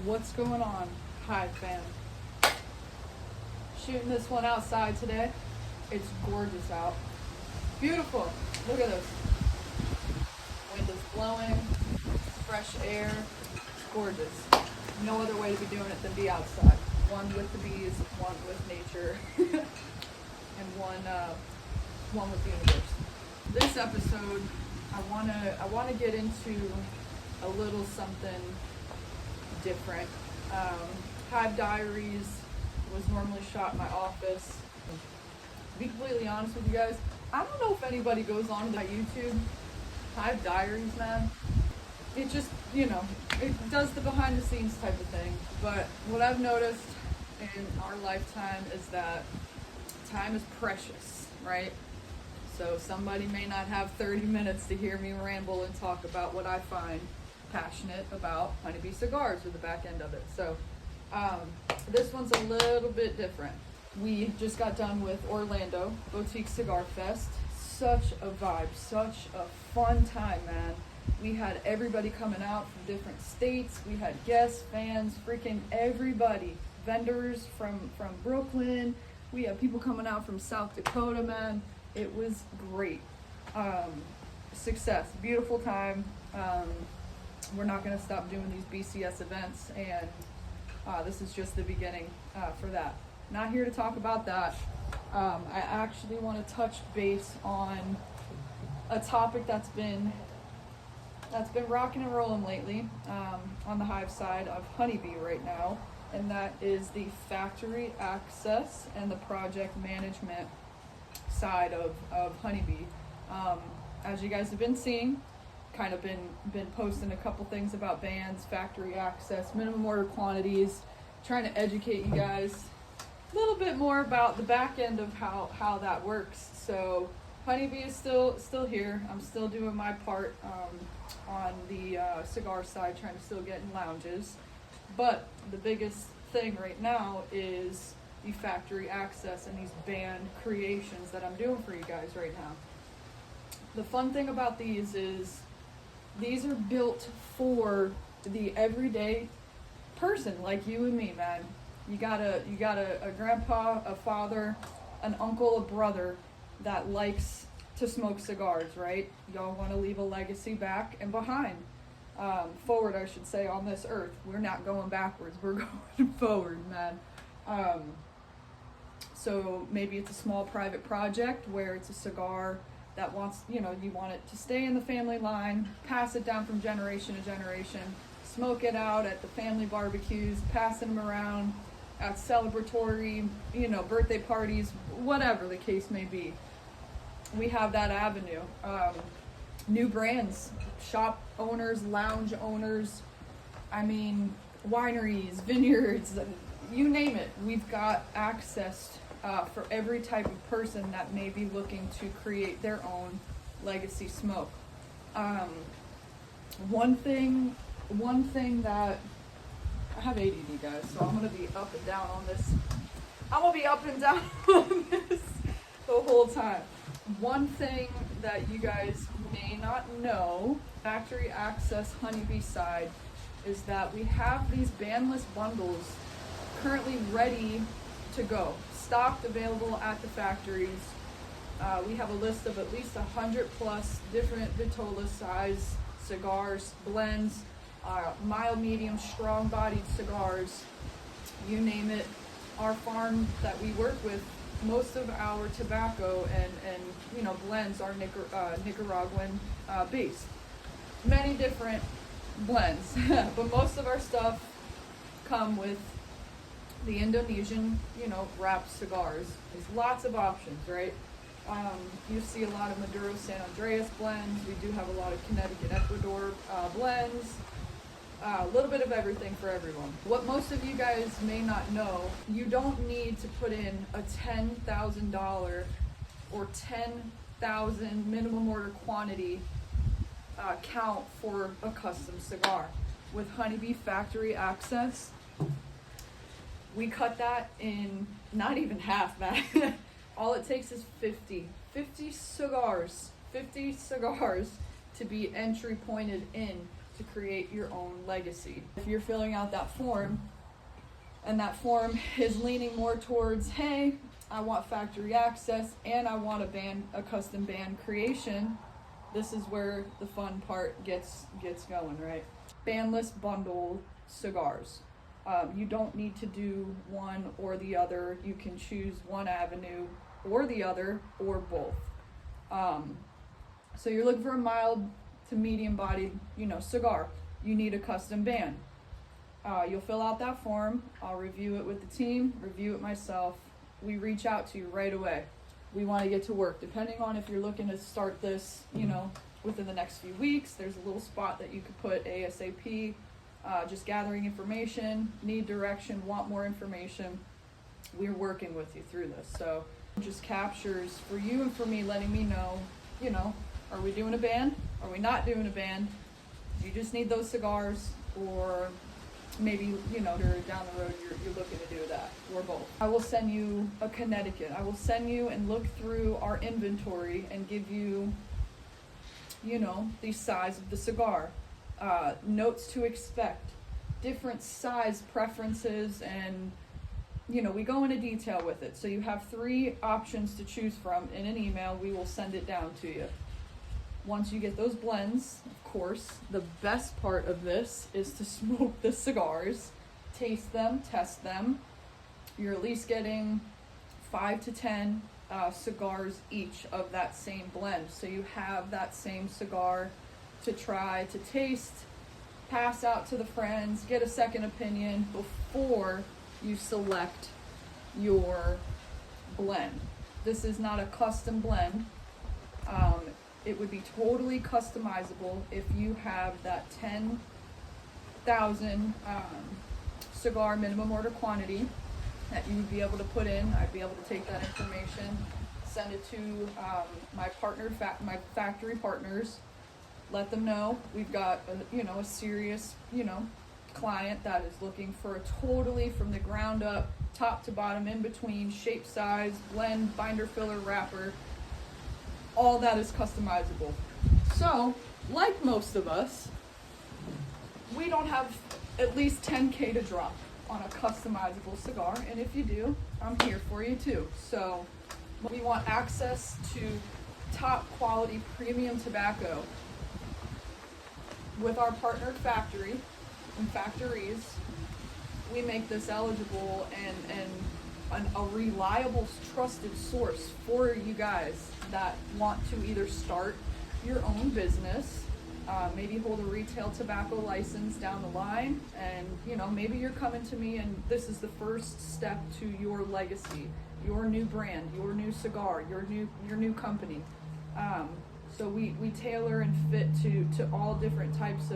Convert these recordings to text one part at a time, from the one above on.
What's going on, Hive fam? Shooting this one outside today. It's gorgeous out. Beautiful. Look at this. Wind is blowing, fresh air. It's gorgeous. No other way to be doing it than be outside. One with the bees, one with nature, and one with the universe. This episode, I wanna get into a little something different. Hive Diaries was normally shot in my office. To be completely honest with you guys, I don't know if anybody goes on to my YouTube. Hive Diaries, man. It just, it does the behind the scenes type of thing. But what I've noticed in our lifetime is that time is precious, right? So somebody may not have 30 minutes to hear me ramble and talk about what I find passionate about Honeybee Cigars, or the back end of it. So this one's a little bit different. We just got done with Orlando Boutique Cigar Fest. Such a vibe, such a fun time, man. We had everybody coming out from different states. We had guests, fans, freaking everybody. Vendors from Brooklyn. We had people coming out from South Dakota, man. It was great. Success, beautiful time. We're not going to stop doing these BCS events, and this is just the beginning for that. Not here to talk about that. I actually want to touch base on a topic that's been rocking and rolling lately on the Hive side of Honeybee right now, and that is the factory access and the project management side of Honeybee. As you guys have been seeing, kind of been posting a couple things about bands, factory access, minimum order quantities, trying to educate you guys a little bit more about the back end of how that works. So Honeybee is still here. I'm still doing my part on the cigar side, trying to still get in lounges. But the biggest thing right now is the factory access and these band creations that I'm doing for you guys right now. The fun thing about these is these are built for the everyday person like you and me, man. You got a grandpa, a father, an uncle, a brother that likes to smoke cigars, right? Y'all want to leave a legacy back and behind. Forward, I should say, on this earth. We're not going backwards, we're going forward, man. So maybe it's a small private project where it's a cigar that wants, you want it to stay in the family line, pass it down from generation to generation, smoke it out at the family barbecues, passing them around at celebratory, birthday parties, whatever the case may be. We have that avenue. New brands, shop owners, lounge owners, wineries, vineyards, you name it. We've got access for every type of person that may be looking to create their own legacy smoke. One thing that I have ADD, guys, so I'm gonna be up and down on this. I'm gonna be up and down on this the whole time. One thing that you guys may not know, factory access Honeybee side, is that we have these bandless bundles currently ready to go, stocked, available at the factories. We have a list of at least 100 plus different Vitola size cigars, blends, mild, medium, strong bodied cigars, you name it. Our farm that we work with, most of our tobacco and blends are Nicaraguan based. Many different blends, but most of our stuff come with the Indonesian, wrapped cigars. There's lots of options, right? You see a lot of Maduro San Andreas blends. We do have a lot of Connecticut Ecuador blends. A little bit of everything for everyone. What most of you guys may not know, you don't need to put in a $10,000 or 10,000 minimum order quantity count for a custom cigar. With Honeybee factory access, we cut that in not even half, man. All it takes is 50 cigars to be entry pointed in to create your own legacy. If you're filling out that form, and that form is leaning more towards, hey, I want factory access and I want a custom band creation, this is where the fun part gets going, right? Bandless bundle cigars. You don't need to do one or the other. You can choose one avenue or the other, or both. So you're looking for a mild to medium bodied, cigar. You need a custom band. You'll fill out that form. I'll review it with the team, review it myself. We reach out to you right away. We want to get to work. Depending on if you're looking to start this, within the next few weeks, there's a little spot that you could put ASAP. Just gathering information, need direction, want more information. We're working with you through this. So it just captures for you and for me, letting me know, are we doing a band? Are we not doing a band? Do you just need those cigars? Or maybe, down the road you're looking to do that, or both. I will send you a Connecticut. I will send you and look through our inventory and give you, the size of the cigar, notes to expect, different size preferences, and, we go into detail with it. So you have 3 options to choose from in an email. We will send it down to you. Once you get those blends, of course, the best part of this is to smoke the cigars, taste them, test them. You're at least getting 5 to 10 cigars each of that same blend. So you have that same cigar to try, to taste, pass out to the friends, get a second opinion before you select your blend. This is not a custom blend. It would be totally customizable if you have that 10,000 cigar minimum order quantity that you would be able to put in. I'd be able to take that information, send it to my factory partners, let them know we've got a serious client that is looking for a totally from the ground up, top to bottom, in between, shape, size, blend, binder, filler, wrapper. All that is customizable. So, like most of us, we don't have at least 10K to drop on a customizable cigar, and if you do, I'm here for you too. So, we want access to top quality premium tobacco with our partner factory and factories. We make this eligible and a reliable, trusted source for you guys that want to either start your own business, maybe hold a retail tobacco license down the line, and maybe you're coming to me and this is the first step to your legacy, your new brand, your new cigar, your new company. So we tailor and fit to all different types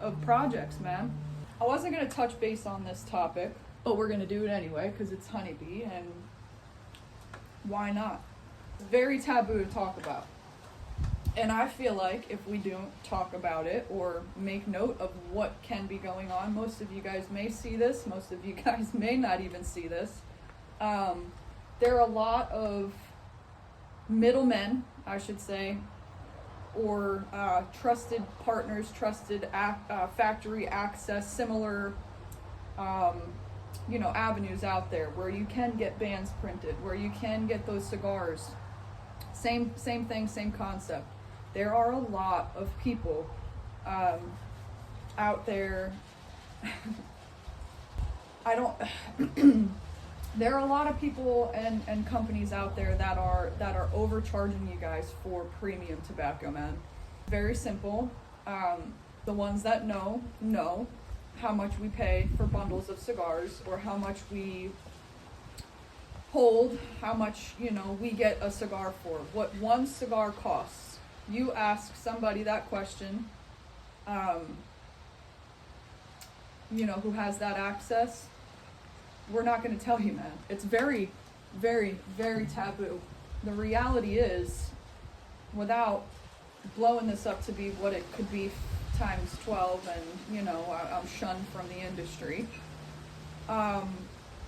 of projects, man. I wasn't going to touch base on this topic, but we're going to do it anyway because it's Honeybee, and why not? It's very taboo to talk about. And I feel like if we don't talk about it or make note of what can be going on, most of you guys may see this, most of you guys may not even see this. There are a lot of middlemen, I should say, or trusted partners, trusted factory access, similar avenues out there where you can get bands printed, where you can get those cigars. Same thing, same concept. There are a lot of people out there. There are a lot of people and companies out there that are overcharging you guys for premium tobacco, man. Very simple. The ones that know how much we pay for bundles of cigars, or how much we hold, how much we get a cigar for, what one cigar costs. You ask somebody that question, who has that access. We're not going to tell you, man. It's very, very, very taboo. The reality is, without blowing this up to be what it could be times 12, and I'm shunned from the industry.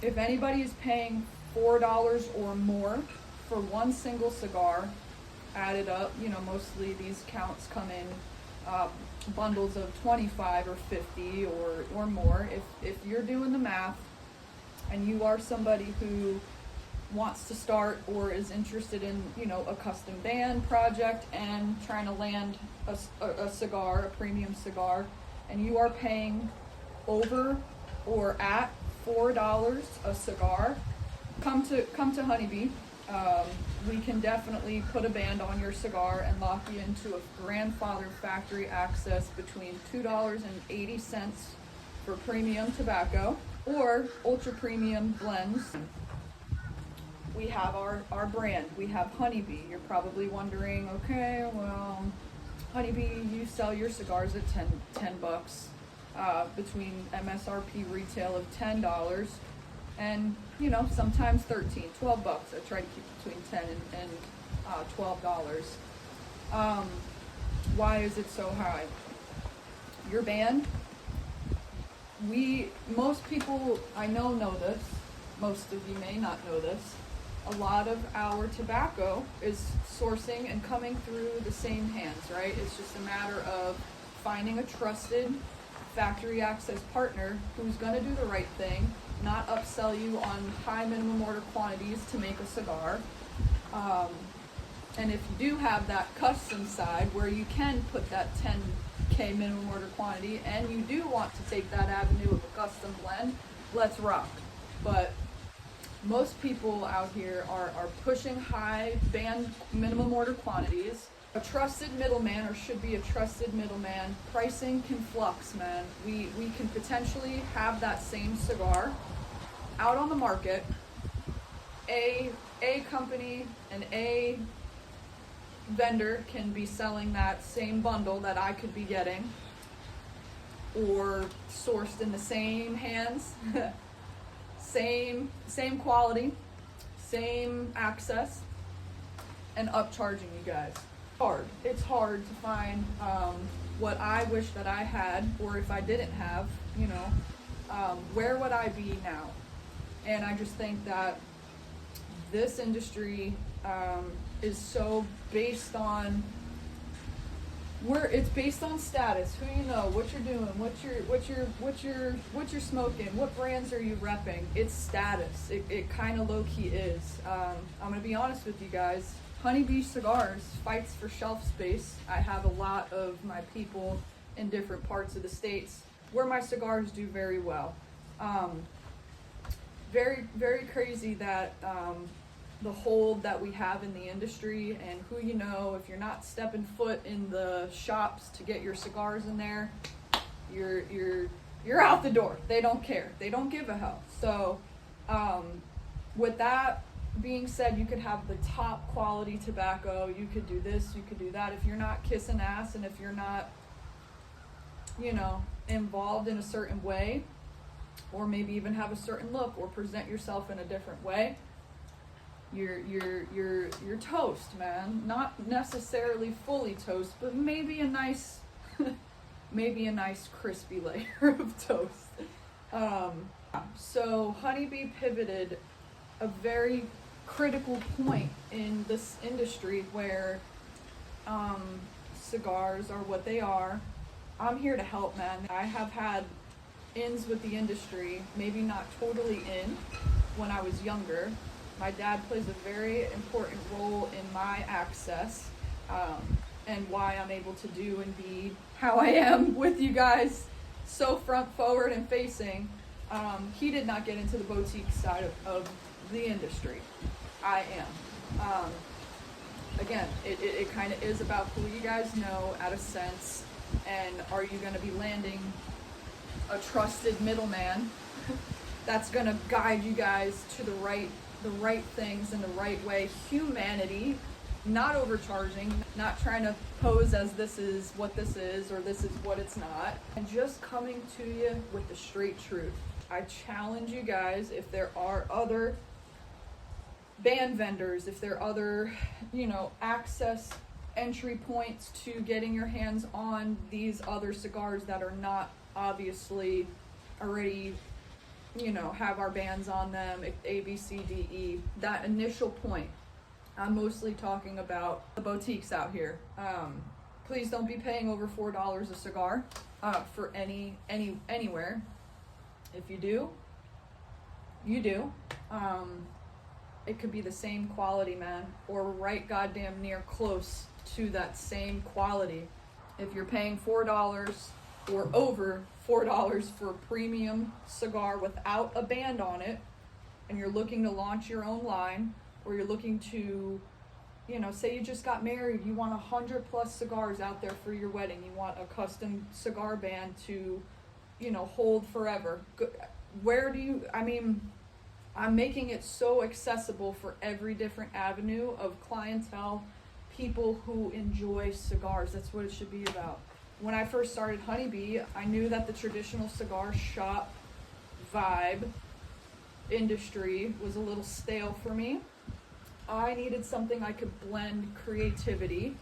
If anybody is paying $4 or more for one single cigar, added up, mostly these counts come in bundles of 25 or 50 or more. If you're doing the math and you are somebody who wants to start or is interested in, you know, a custom band project and trying to land a cigar, a premium cigar, and you are paying over or at $4 a cigar, come to Honeybee. We can definitely put a band on your cigar and lock you into a grandfather factory access between $2.80 for premium tobacco or ultra premium blends. We have our brand. We have Honeybee. You're probably wondering, okay, well, Honeybee, you sell your cigars at 10 bucks, between MSRP retail of $10 and, you know, sometimes 13, 12 bucks. I try to keep between 10 and $12. Why is it so high? Your band, most people I know this, most of you may not know this. A lot of our tobacco is sourcing and coming through the same hands, right? It's just a matter of finding a trusted factory access partner who's going to do the right thing, not upsell you on high minimum order quantities to make a cigar. And if you do have that custom side where you can put that 10K minimum order quantity and you do want to take that avenue of a custom blend, let's rock. But most people out here are pushing high band minimum order quantities. A trusted middleman, or should be a trusted middleman, pricing can flux, man. We can potentially have that same cigar out on the market. A company and a vendor can be selling that same bundle that I could be getting, or sourced in the same hands. Same quality, same access, and upcharging you guys. It's hard to find what I wish that I had, or if I didn't have, you know, where would I be now? And I just think that this industry is so based on it's based on status, who you know, what you're doing, what you're smoking, what brands are you repping. It's status. It kind of low-key is. I'm gonna be honest with you guys. Honeybee Cigars fights for shelf space. I have a lot of my people in different parts of the states where my cigars do very well. Very, very crazy that the hold that we have in the industry, and who you know, if you're not stepping foot in the shops to get your cigars in there, you're out the door. They don't care. They don't give a hell. So with that being said, you could have the top quality tobacco, you could do this, you could do that. If you're not kissing ass and if you're not, you know, involved in a certain way, or maybe even have a certain look or present yourself in a different way, you're toast, man. Not necessarily fully toast, but maybe a nice crispy layer of toast. So Honeybee pivoted a very critical point in this industry where cigars are what they are. I'm here to help, man. I have had ins with the industry, maybe not totally in when I was younger. My dad plays a very important role in my access, and why I'm able to do and be how I am with you guys, so front forward and facing. He did not get into the boutique side of the industry. I am. Again, it kind of is about who you guys know at a sense, and are you going to be landing a trusted middleman that's going to guide you guys to the right things in the right way. Humanity, not overcharging, not trying to pose as this is what this is or this is what it's not, and just coming to you with the straight truth. I challenge you guys, if there are other band vendors, if there are other, you know, access entry points to getting your hands on these other cigars that are not obviously already, you know, have our bands on them, A, B, C, D, E, that initial point. I'm mostly talking about the boutiques out here. Please don't be paying over $4 a cigar for anywhere. If you do, you do. It could be the same quality, man, or right goddamn near close to that same quality. If you're paying $4 or over $4 for a premium cigar without a band on it, and you're looking to launch your own line, or you're looking to, you know, say you just got married, you want 100+ cigars out there for your wedding, you want a custom cigar band to, you know, hold forever. Where do you, I mean, I'm making it so accessible for every different avenue of clientele, people who enjoy cigars. That's what it should be about. When I first started Honeybee, I knew that the traditional cigar shop vibe industry was a little stale for me. I needed something I could blend creativity,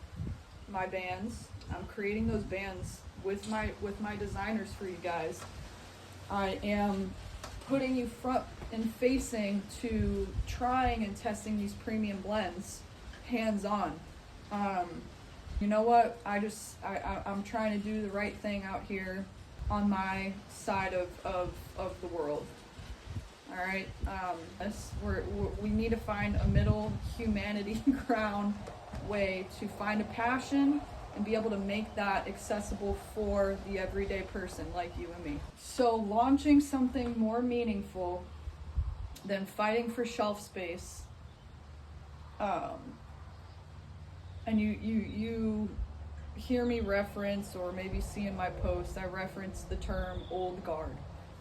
my bands. I'm creating those bands with my designers for you guys. I am putting you front and facing to trying and testing these premium blends hands-on. You know what? I'm trying to do the right thing out here on my side of the world. All right, we need to find a middle humanity ground way to find a passion and be able to make that accessible for the everyday person like you and me. So launching something more meaningful than fighting for shelf space, and you hear me reference, or maybe see in my post, I reference the term old guard.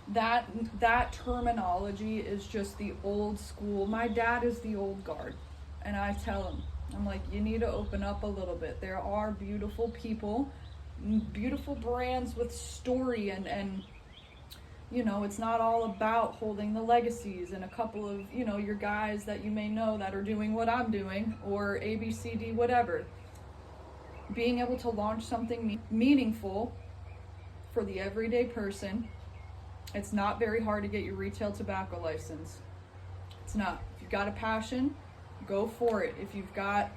That terminology is just the old school. My dad is the old guard, and I tell him, I'm like, you need to open up a little bit. There are beautiful people, beautiful brands with story, and you know, it's not all about holding the legacies and a couple of, you know, your guys that you may know that are doing what I'm doing, or ABCD, whatever. Being able to launch something meaningful for the everyday person. It's not very hard to get your retail tobacco license. It's not. If you've got a passion, go for it. If you've got,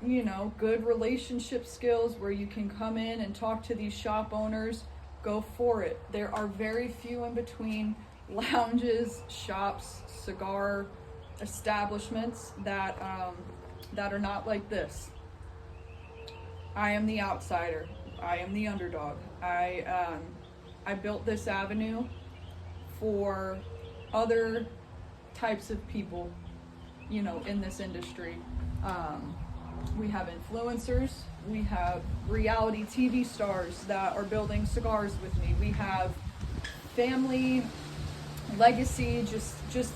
you know, good relationship skills where you can come in and talk to these shop owners, go for it. There are very few in between lounges, shops, cigar establishments that are not like this. I am the outsider. I am the underdog. I built this avenue for other types of people, you know, in this industry. We have influencers, we have reality TV stars that are building cigars with me. We have family, legacy, just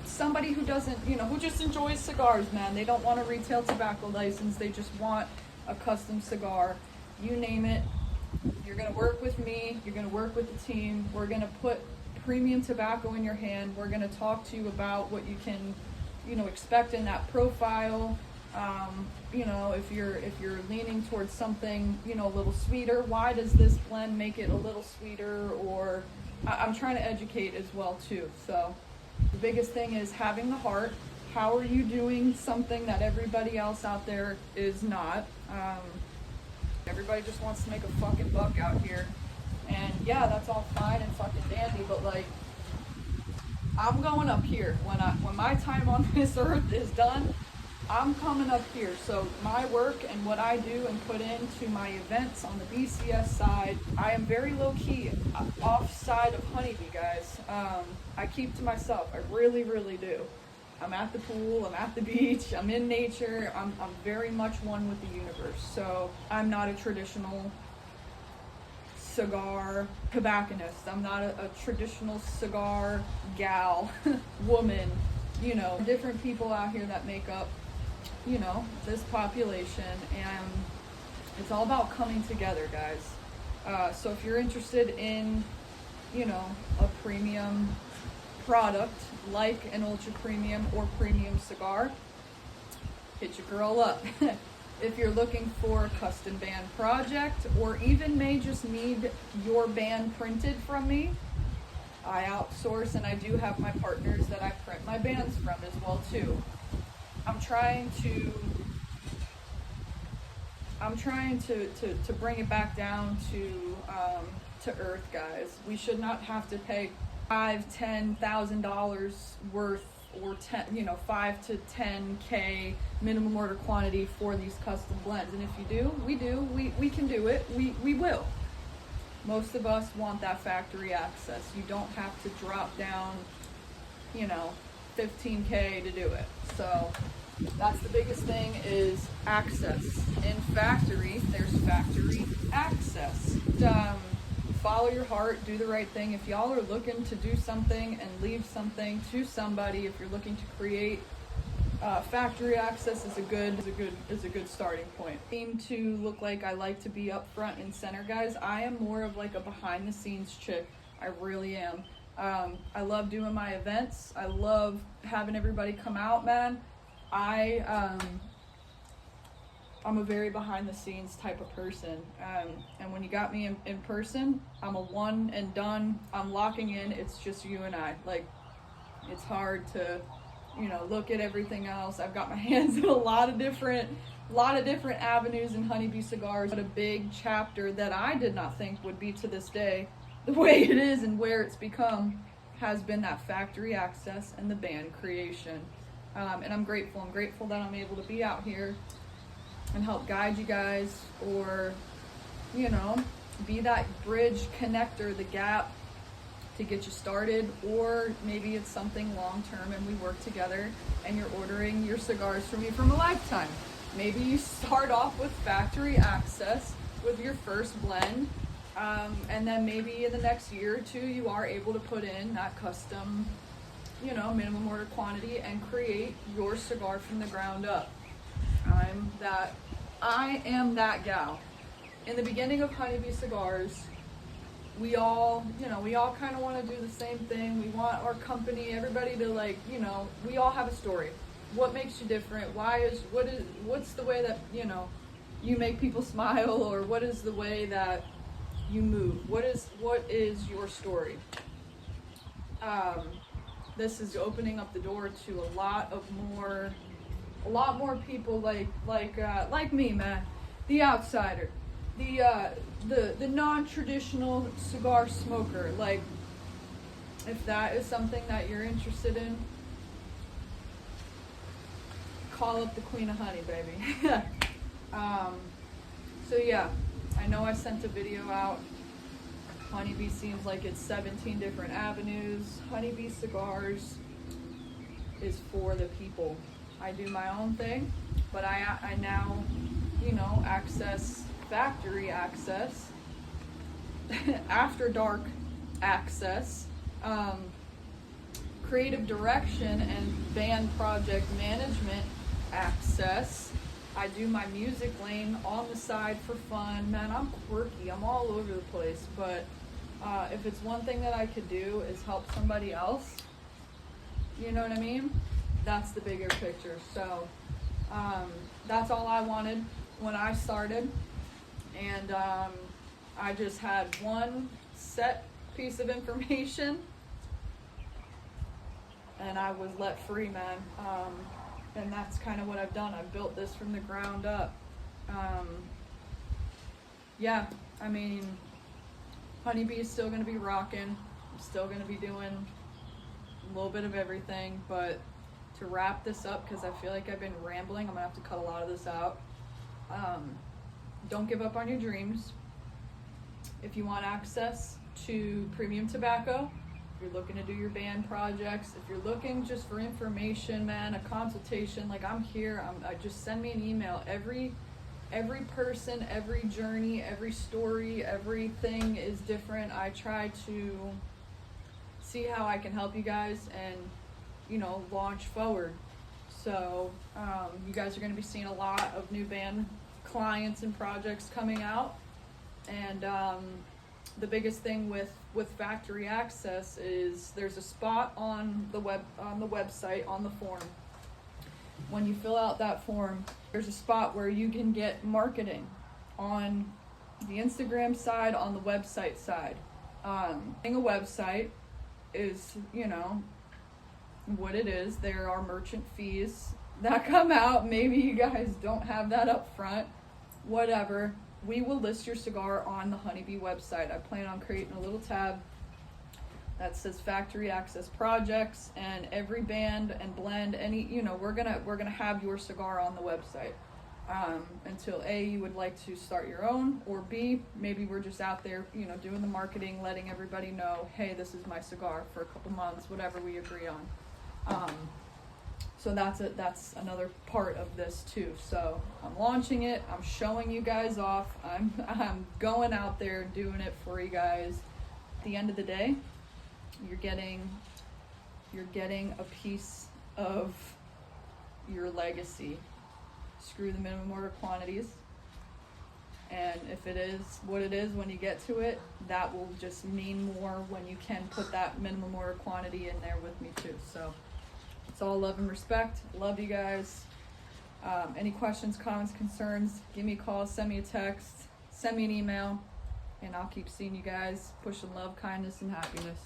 somebody who doesn't, you know, who just enjoys cigars, man. They don't want a retail tobacco license. They just want a custom cigar. You name it. You're going to work with me. You're going to work with the team. We're going to put premium tobacco in your hand. We're going to talk to you about what you can, you know, expect in that profile. You know, if you're leaning towards something, you know, a little sweeter, why does this blend make it a little sweeter? Or I'm trying to educate as well too. So the biggest thing is having the heart. How are you doing something that everybody else out there is not? Everybody just wants to make a fucking buck out here. And yeah, that's all fine and fucking dandy, but like, I'm going up here. When my time on this earth is done, I'm coming up here. So my work and what I do and put into my events on the BCS side, I am very low key off side of Honeybee, guys. I keep to myself. I really, really do. I'm at the pool, I'm at the beach, I'm in nature, I'm very much one with the universe. So I'm not a traditional cigar tobacconist. I'm not a traditional cigar gal, woman. You know, different people out here that make up, you know, this population, and it's all about coming together, guys. So if you're interested in, you know, a premium product like an ultra premium or premium cigar, hit your girl up. If you're looking for a custom band project, or even may just need your band printed from me, I outsource, and I do have my partners that I print my bands from as well too. I'm trying to I'm trying to bring it back down to earth, guys. We should not have to pay $5,000-$10,000 worth, or 5 to 10K minimum order quantity for these custom blends. And if you do, we can do it. We will. Most of us want that factory access. You don't have to drop down, 15K to do it. So that's the biggest thing, is access. In factory, there's factory access. Follow your heart, do the right thing. If y'all are looking to do something and leave something to somebody, if you're looking to create, factory access is a good starting point. Seem to look like I like to be up front and center, guys. I am more of like a behind the scenes chick. I really am. I love doing my events. I love having everybody come out, man. I'm a very behind the scenes type of person. And when you got me in person, I'm a one and done. I'm locking in. It's just you and I. Like, it's hard to, look at everything else. I've got my hands in a lot of different avenues in Honeybee Cigars. But a big chapter that I did not think would be to this day the way it is and where it's become has been that factory access and the band creation. And I'm grateful. I'm grateful that I'm able to be out here and help guide you guys, or, be that bridge connector, the gap to get you started. Or maybe it's something long term and we work together and you're ordering your cigars from me from a lifetime. Maybe you start off with factory access with your first blend, and then maybe in the next year or two you are able to put in that custom, minimum order quantity and create your cigar from the ground up. I am that gal. In the beginning of Honeybee Cigars, we all kind of want to do the same thing. We want our company, everybody to we all have a story. What makes you different? What's the way that, you make people smile, or what is the way that you move? What is your story? This is opening up the door to a lot more people like me, man, the outsider, the non-traditional cigar smoker. Like, if that is something that you're interested in, call up the Queen of Honey, baby. So yeah, I know I sent a video out. Honeybee seems like it's 17 different avenues. Honeybee Cigars is for the people. I do my own thing, but I now, access factory access, after dark access, creative direction and band project management access. I do my music lane on the side for fun. Man, I'm quirky. I'm all over the place, but if it's one thing that I could do is help somebody else, you know what I mean? That's the bigger picture. So that's all I wanted when I started. And I just had one set piece of information and I was let free, man. And that's kind of what I've done. I've built this from the ground up. Yeah, I mean, Honeybee is still going to be rocking. I'm still going to be doing a little bit of everything, but to wrap this up, because I feel like I've been rambling, I'm going to have to cut a lot of this out. Don't give up on your dreams. If you want access to premium tobacco, if you're looking to do your band projects, if you're looking just for information, man, a consultation, like I'm here, just send me an email. Every person, every journey, every story, everything is different. I try to see how I can help you guys and, launch forward. So you guys are going to be seeing a lot of new band clients and projects coming out. And the biggest thing with factory access is there's a spot on the website, on the form. When you fill out that form, there's a spot where you can get marketing on the Instagram side, on the website side. Being a website is, what it is. There are merchant fees that come out. Maybe you guys don't have that up front. whatever, we will list your cigar on the Honeybee website. I plan on creating a little tab that says factory access projects, and every band and blend, any, you know, we're gonna have your cigar on the website. Until A, you would like to start your own, or B, maybe we're just out there, you know, doing the marketing, letting everybody know, hey, this is my cigar for a couple months, whatever we agree on. So that's another part of this too. So I'm launching it, I'm showing you guys off, I'm going out there doing it for you guys. At the end of the day, you're getting a piece of your legacy. Screw the minimum order quantities, and if it is what it is when you get to it, that will just mean more when you can put that minimum order quantity in there with me too. So it's all love and respect. Love you guys. Any questions, comments, concerns, give me a call, send me a text, send me an email, and I'll keep seeing you guys, pushing love, kindness, and happiness.